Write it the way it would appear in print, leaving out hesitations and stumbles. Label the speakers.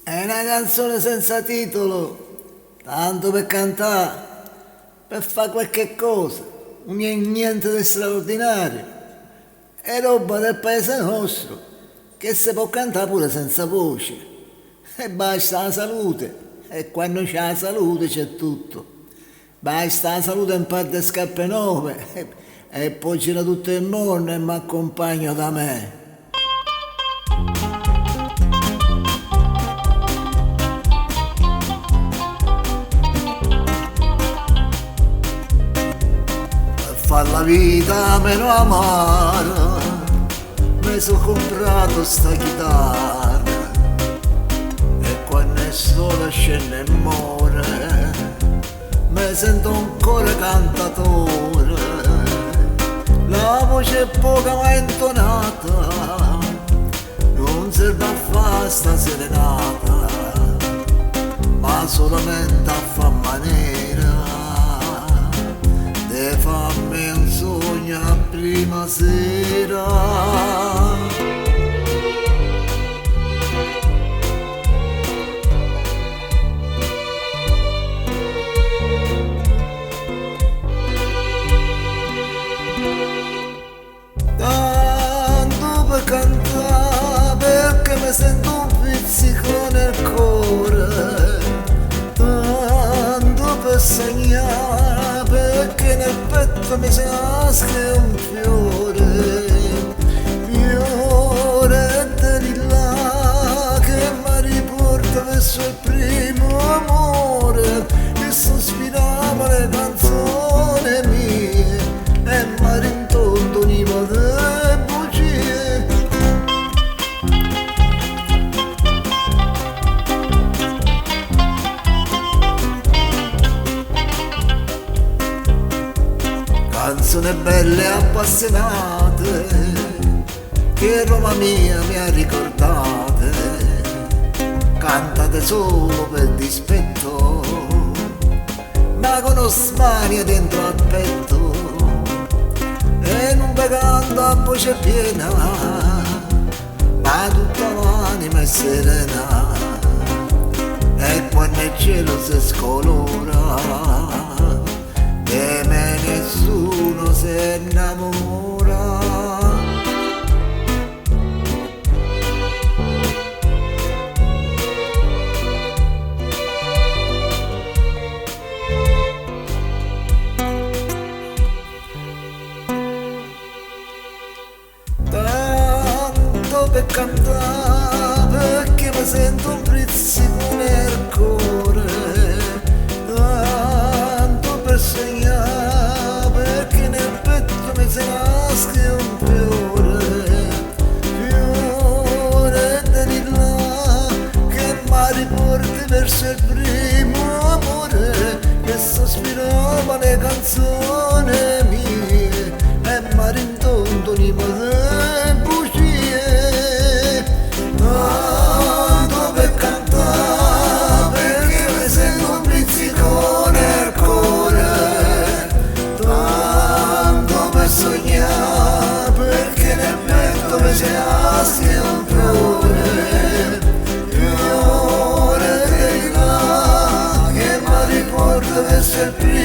Speaker 1: È una canzone senza titolo, tanto per cantare, per fare qualche cosa, niente di straordinario. È roba del paese nostro, che si può cantare pure senza voce. E basta la salute, e quando c'è la salute c'è tutto. Basta la salute un par di scarpe nuove, e poi gira tutto il mondo e mi accompagno da me. Fa la vita meno amara, mi sono comprato sta chitarra e quando sto lasciando il mare mi sento ancora cantatore. La voce è poca ma intonata, non serve a fare sta serenata, ma solamente a far maniera e fammi un sogno a prima sera. Tanto per cantare perché mi sento un pizzico nel cuore, tanto per sognare perché nel petto mi si nasce un fiore, fiore di là che mi riporta verso il primo amore, che sospirava le canzoni mie e mi rintorniva le bugie. Canzoni belle e appassionate che Roma mia mi ha ricordate, cantate solo per dispetto, ma con osmania dentro al petto e non pagando a voce piena, ma tutta l'anima è serena e quando il cielo si scolora e me nessuno si innamora. Tanto per cantare perché mi sento un pizzico nel cuore, tanto per sognare perché nel petto mi si nasce un fiore, fiore di là che mi riporti verso il primo amore, che sospirava le canzoni mie e mi rintorniva le bugie. Tanto per cantare perché mi sento un pizzico nel cuore, tanto per sognare perché nel petto mi si nasce un fiore, fiore di là che mi riporta verso il primo